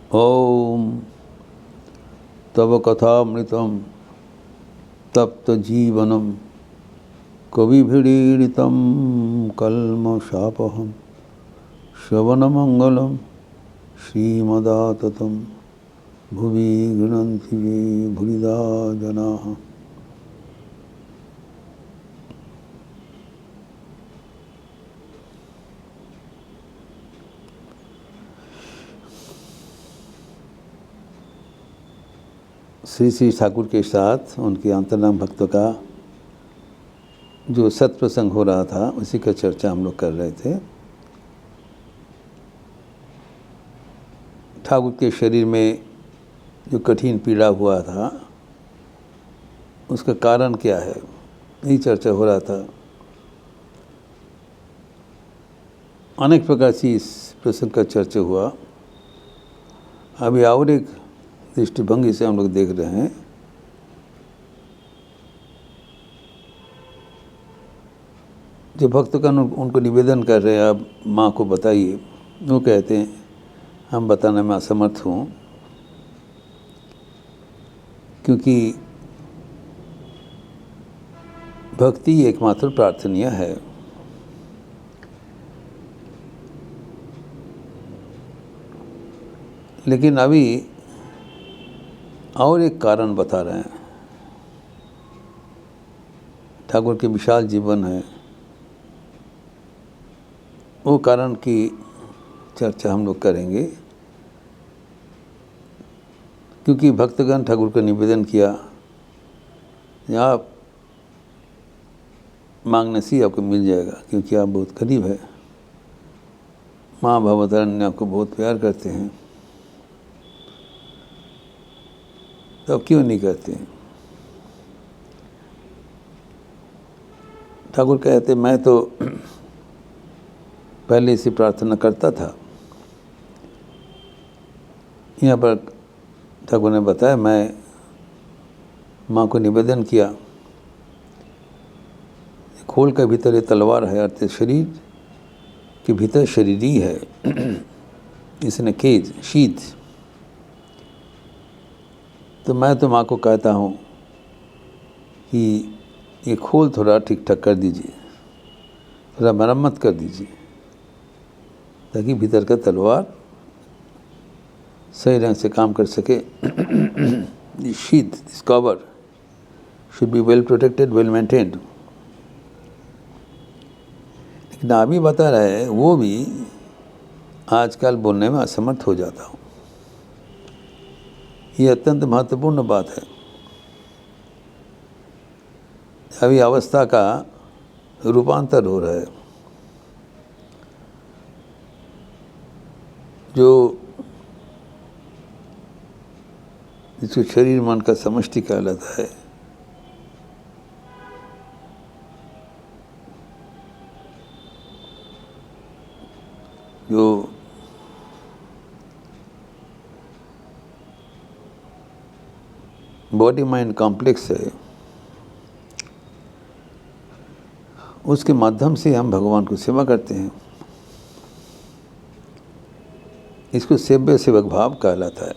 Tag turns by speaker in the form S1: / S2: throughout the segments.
S1: ओम तव कथामृतं तप्तजीवनं कविभिरीडितं कल्मषापहं श्रवणमंगलं श्रीमदाततं भुवि गृह्णन्ति ये भूरिदा जनाः। श्री श्री ठाकुर के साथ उनके अंतरंग भक्तों का जो सत्प्रसंग हो रहा था उसी का चर्चा हम लोग कर रहे थे। ठाकुर के शरीर में जो कठिन पीड़ा हुआ था उसका कारण क्या है, यही चर्चा हो रहा था। अनेक प्रकार से इस प्रसंग का चर्चा हुआ। अभी और एक दृष्टिभंगी से हम लोग देख रहे हैं। जो भक्तगण उनको निवेदन कर रहे हैं, आप माँ को बताइए। वो कहते हैं हम बताने में असमर्थ हूँ, क्योंकि भक्ति एकमात्र प्रार्थनीय है। लेकिन अभी और एक कारण बता रहे हैं। ठाकुर के विशाल जीवन है, वो कारण की चर्चा हम लोग करेंगे। क्योंकि भक्तगण ठाकुर का निवेदन किया, आप मांगने से आपको मिल जाएगा, क्योंकि आप बहुत करीब है। माँ भवतारण्य आपको बहुत प्यार करते हैं, तो अब क्यों नहीं करते हैं। ठाकुर कहते मैं तो पहले इसे प्रार्थना करता था। यहाँ पर ठाकुर ने बताया मैं माँ को निवेदन किया, खोल के भीतर ये तलवार है, अर्थात शरीर के भीतर शरीर ही है। इसने केज शीत। तो मैं तो माँ को कहता हूँ कि ये खोल थोड़ा ठीक ठाक कर दीजिए, थोड़ा मरम्मत कर दीजिए, ताकि भीतर का तलवार सही ढंग से काम कर सके। शीत, this cover should be well protected, well maintained. लेकिन अभी बता रहे हैं वो भी आजकल बोलने में असमर्थ हो जाता हूँ। ये अत्यंत महत्वपूर्ण बात है। अभी अवस्था का रूपांतर हो रहा है। जो जिसको शरीर मन का समष्टि कहलाता है, जो बॉडी माइंड कॉम्प्लेक्स है, उसके माध्यम से हम भगवान को सेवा करते हैं। इसको सेव्य सेवक भाव कहलाता है।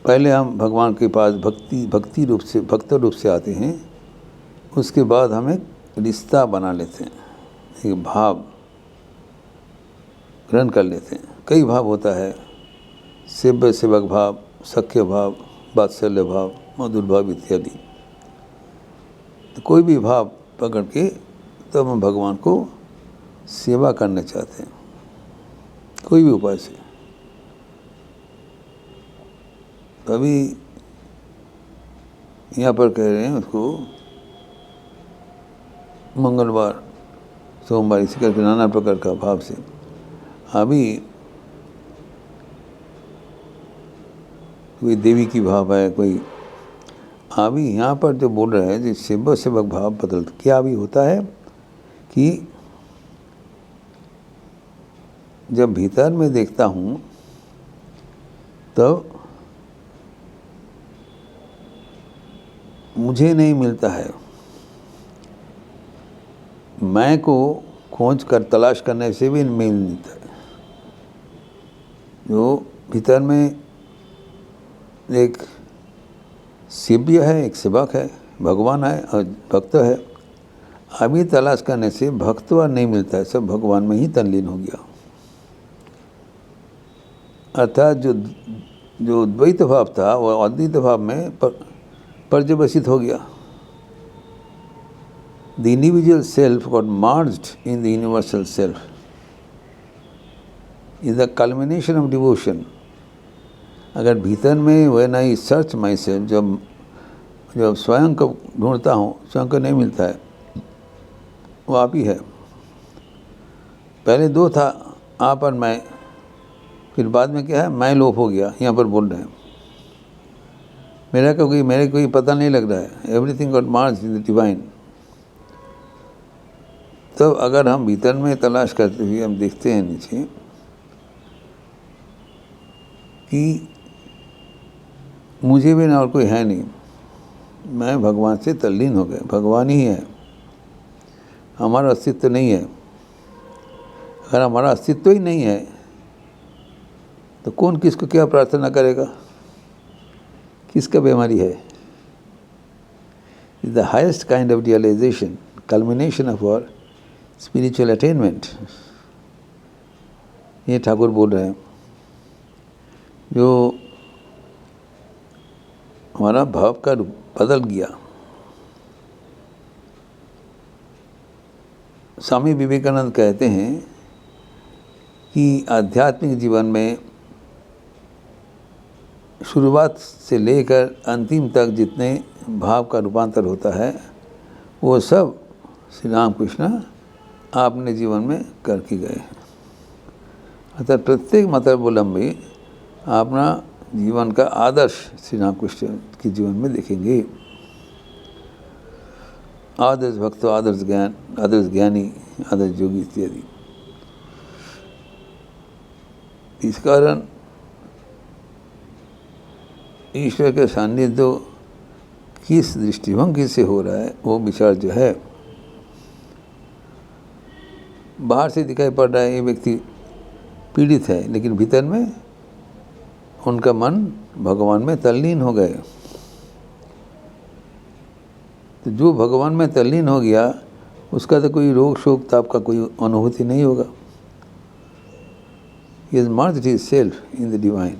S1: पहले हम भगवान के पास भक्ति रूप से, भक्त रूप से आते हैं। उसके बाद हम एक रिश्ता बना लेते हैं, एक भाव ग्रहण कर लेते हैं। कई भाव होता है, सेव्य सेवक भाव, सख्य भाव, वात्सल्य भाव, मधुर भाव इत्यादि। तो कोई भी भाव पकड़ के तब हम भगवान को सेवा करना चाहते हैं, कोई भी उपाय से। अभी यहाँ पर कह रहे हैं उसको मंगलवार, सोमवार, इसी करके नाना प्रकार का भाव से। अभी कोई देवी की भाव है, कोई अभी यहाँ पर जो बोल रहे हैं जिस सेवक सेवक भाव बदल, क्या अभी होता है कि जब भीतर में देखता हूँ तब मुझे नहीं मिलता है। मैं को खोज कर तलाश करने से भी मिल नहीं मिलता है। जो भीतर में एक सेव्य है, एक सेवक है, भगवान है और भक्त है। अभी तलाश करने से भक्तवा नहीं मिलता है, सब भगवान में ही तल्लीन हो गया। अर्थात जो द्वैत भाव था वह अद्वैत भाव में पर्यवसित हो गया। The individual self got merged in the universal self is the culmination of devotion. अगर भीतर में when I search my self, जब स्वयं को ढूंढता हूँ, स्वयं को नहीं मिलता है, वो आप ही है। पहले दो था, आप और मैं, फिर बाद में क्या है, मैं लोप हो गया। यहाँ पर बोल रहे हैं मेरे कोई पता नहीं लग रहा है। Everything got merged in the divine. तब अगर हम भीतर में तलाश करते हुए हम देखते हैं नीचे कि मुझे भी ना और कोई है नहीं, मैं भगवान से तल्लीन हो गए, भगवान ही है, हमारा अस्तित्व नहीं है। अगर हमारा अस्तित्व ही नहीं है तो कौन किसको क्या प्रार्थना करेगा, किसका बीमारी है। Is the highest kind of realisation, culmination of our spiritual attainment. ये ठाकुर बोल रहे हैं। जो हमारा भाव का रूप बदल गया। स्वामी विवेकानंद कहते हैं कि आध्यात्मिक जीवन में शुरुआत से लेकर अंतिम तक जितने भाव का रूपांतर होता है वो सब श्री राम कृष्ण आपने जीवन में करके गए। अतः प्रत्येक मतलबी अपना जीवन का आदर्श श्री राम कृष्ण के जीवन में देखेंगे। आदर्श भक्त, आदर्श ज्ञान, आदर्श ज्ञानी, आदर्श योगी इत्यादि। इस कारण ईश्वर के सान्निध्य किस दृष्टिभंगी से हो रहा है वो विचार जो है, बाहर से दिखाई पड़ रहा है ये व्यक्ति पीड़ित है, लेकिन भीतर में उनका मन भगवान में तल्लीन हो गए। तो जो भगवान में तल्लीन हो गया उसका तो कोई रोग शोक ताप का कोई अनुभूति नहीं होगा। He has merged his self in the divine।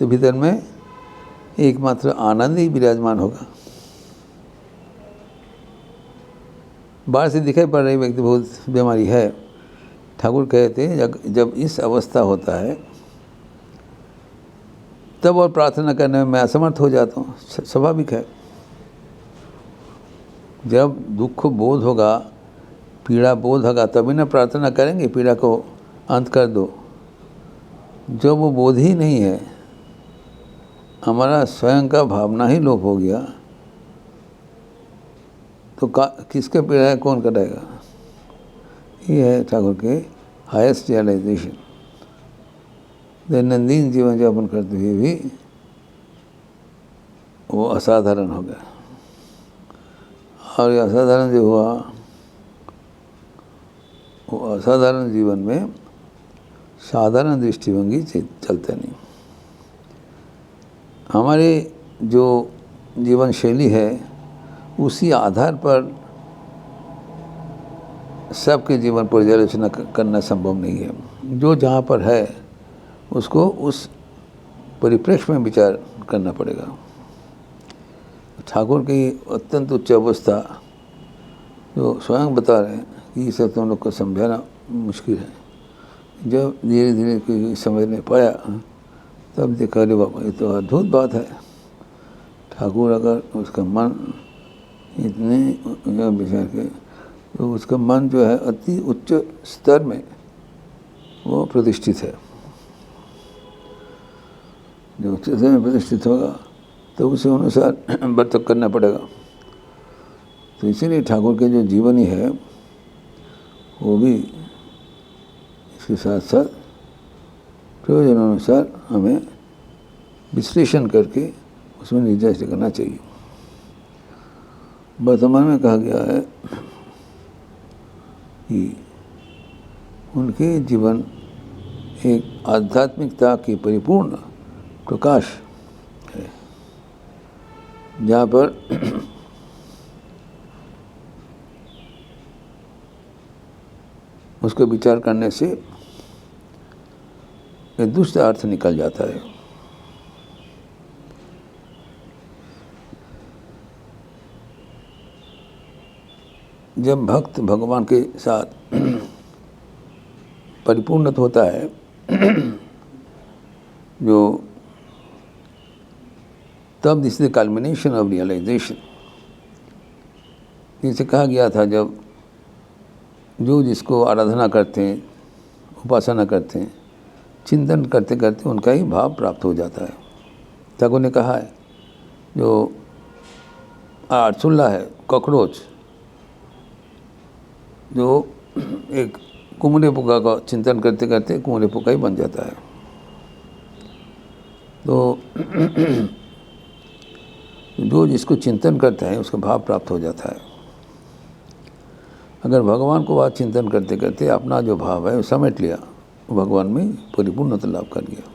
S1: तो भीतर में एकमात्र आनंद ही विराजमान होगा। बाहर से दिखाई पड़ रही व्यक्ति बहुत बीमारी है। ठाकुर कहते हैं जब इस अवस्था होता है तब और प्रार्थना करने में मैं असमर्थ हो जाता हूँ, स्वाभाविक है। जब दुख बोध होगा, पीड़ा बोध होगा, तभी ना प्रार्थना करेंगे पीड़ा को अंत कर दो। जब वो बोध ही नहीं है, हमारा स्वयं का भावना ही लोप हो गया, तो किसके पीड़ा है, कौन कराएगा। ये है ठाकुर के हाईएस्ट रियलाइजेशन। दैनंदिन जीवन यापन करते हुए भी वो असाधारण हो गया। और ये असाधारण जो हुआ वो असाधारण जीवन में साधारण दृष्टिभंगी चलता नहीं। हमारे जो जीवन शैली है उसी आधार पर सबके जीवन पर्यालोचना करना संभव नहीं है। जो जहाँ पर है उसको उस परिप्रेक्ष्य में विचार करना पड़ेगा। ठाकुर की अत्यंत उच्च अवस्था जो स्वयं बता रहे हैं कि इसे तुम लोग को समझाना मुश्किल है। जब धीरे धीरे कोई समझने पाया तब देखा, अरे बाबा ये तो अद्भुत बात है। ठाकुर अगर उसका मन इतने विचार के, तो उसका मन जो है अति उच्च स्तर में वो प्रतिष्ठित है। जो उच्च स्तर में प्रतिष्ठित होगा तो उसे अनुसार बर्ताव करना पड़ेगा। तो इसीलिए ठाकुर के जो जीवनी है वो भी इसके साथ साथ प्रयोजन अनुसार हमें विश्लेषण करके उसमें निर्देश करना चाहिए। वर्तमान में कहा गया है कि उनके जीवन एक आध्यात्मिकता की परिपूर्ण प्रकाश है, जहाँ पर उसको विचार करने से एक दूसरा अर्थ निकल जाता है। जब भक्त भगवान के साथ परिपूर्णत होता है, जो तब this is the culmination of realisation. जैसे कहा गया था, जब जो जिसको आराधना करते हैं, उपासना करते हैं, चिंतन करते करते उनका ही भाव प्राप्त हो जाता है। ठाकुर ने कहा है, जो आरसुल्ला है, कॉकरोच, जो एक कुमरे पुका का चिंतन करते करते कुमरे पुका ही बन जाता है। तो जो जिसको चिंतन करता है उसका भाव प्राप्त हो जाता है। अगर भगवान को बात चिंतन करते करते अपना जो भाव है वो समेट लिया, भगवान में परिपूर्णता लाभ कर लिया।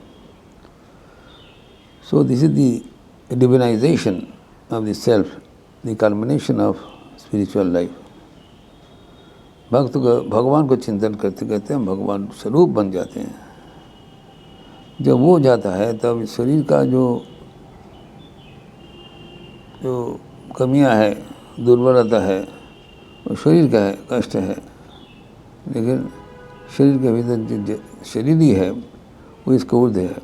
S1: So this is the divinisation of the self, the culmination of spiritual life. भक्त को भगवान को चिंतन करते करते हम भगवान स्वरूप बन जाते हैं। जब वो जाता है तब शरीर का जो कमियां है, दुर्बलता है, वो शरीर का है, कष्ट है, लेकिन शरीर के भीतर जो शरीर ही है वो इसको ऊर्ध्व है,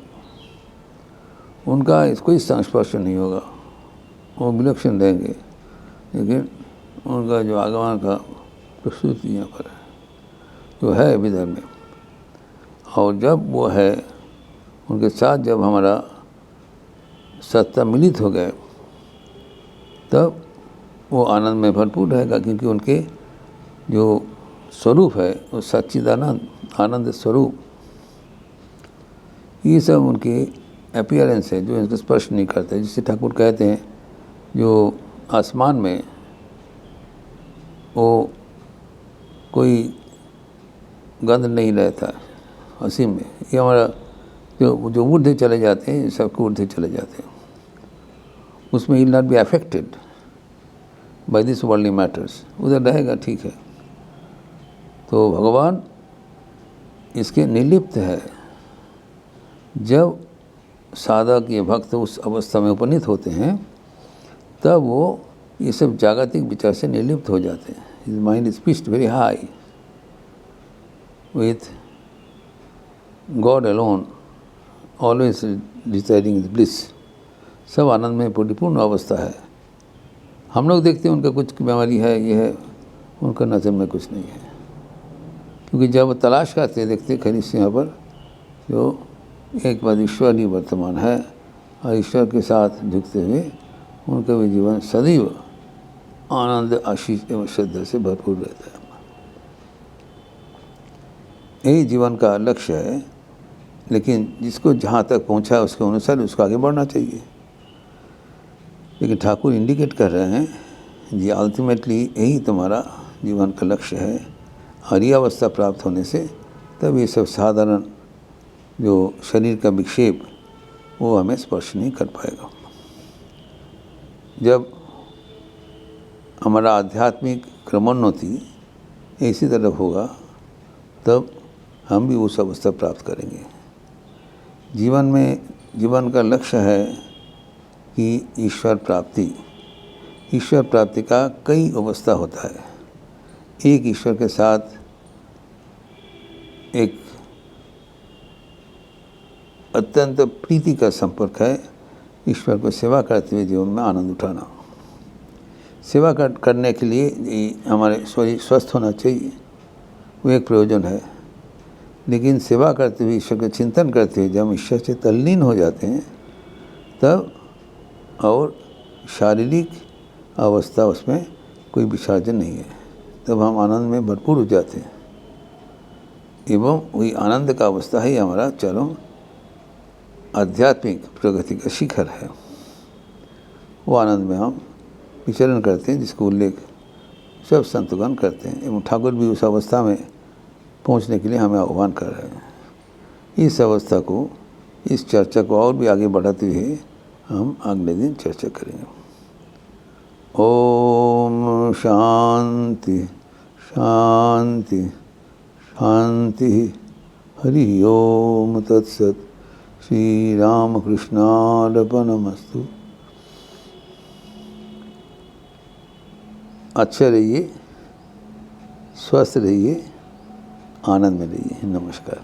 S1: उनका कोई संस्पर्श नहीं होगा, वो विलक्षण रहेंगे, लेकिन उनका जो आगमन का प्रस्तुति यहाँ पर है, जो है विधर में। और जब वो है, उनके साथ जब हमारा सत्ता मिलित हो गए, तब वो आनंद में भरपूर रहेगा, क्योंकि उनके जो स्वरूप है वो सच्चिदानंद आनंद स्वरूप। ये सब उनके अपीयरेंस है जो इनको स्पर्श नहीं करते। जिसे ठाकुर कहते हैं, जो आसमान में वो कोई गंध नहीं रहता असीम में, ये हमारा जो ऊर्ध्व चले जाते हैं, सबको ऊर्ध्व चले जाते हैं, उसमें ही not be affected by this worldly matters, उधर रहेगा, ठीक है। तो भगवान इसके निर्लिप्त है। जब साधक ये भक्त उस अवस्था में उपनीत होते हैं, तब वो ये सब जागतिक विचार से निर्लिप्त हो जाते हैं। His mind is pitched very high with God alone, always residing in bliss। सब आनंद में परिपूर्ण अवस्था है। हम लोग देखते हैं उनका कुछ बीमारी है, ये है, उनका नजर में कुछ नहीं है, क्योंकि जब वो तलाश करते देखते खरी सिंह पर, जो एक बार ईश्वर ही वर्तमान है और ईश्वर के साथ झुकते हुए उनका भी जीवन सदैव आनंद, आशीष एवं श्रद्धा से भरपूर रहता है। यही जीवन का लक्ष्य है, लेकिन जिसको जहाँ तक पहुँचा है उसके अनुसार उसको आगे बढ़ना चाहिए। लेकिन ठाकुर इंडिकेट कर रहे हैं, जी अल्टीमेटली यही तुम्हारा जीवन का लक्ष्य है, और ये अवस्था प्राप्त होने से तब ये सब साधारण जो शरीर का विक्षेप वो हमें स्पर्श नहीं कर पाएगा। जब हमारा आध्यात्मिक क्रमोन्नति इसी तरफ होगा, तब हम भी उस अवस्था प्राप्त करेंगे। जीवन में जीवन का लक्ष्य है कि ईश्वर प्राप्ति। ईश्वर प्राप्ति का कई अवस्था होता है। एक ईश्वर के साथ एक अत्यंत प्रीति का संपर्क है, ईश्वर को सेवा करते हुए जीवन में आनंद उठाना। सेवा करने के लिए हमारे शरीर स्वस्थ होना चाहिए, वो एक प्रयोजन है। लेकिन सेवा करते हुए, ईश्वर का चिंतन करते हुए जब हम ईश्वर से तल्लीन हो जाते हैं, तब और शारीरिक अवस्था उसमें कोई विसर्जन नहीं है, तब हम आनंद में भरपूर हो जाते हैं। एवं वही आनंद का अवस्था ही हमारा चरम आध्यात्मिक प्रगति का शिखर है। वो आनंद में हम विचरण करते हैं, जिसको उल्लेख सब संतगण करते हैं। एवं ठाकुर भी उस अवस्था में पहुंचने के लिए हमें आह्वान कर रहे हैं। इस अवस्था को, इस चर्चा को और भी आगे बढ़ाते हुए हम अगले दिन चर्चा करेंगे। ओम शांति शांति शांति। हरि ओम तत्सत। श्री रामकृष्णार्पणमस्तु। अच्छे रहिए, स्वस्थ रहिए, आनंद में रहिए। नमस्कार।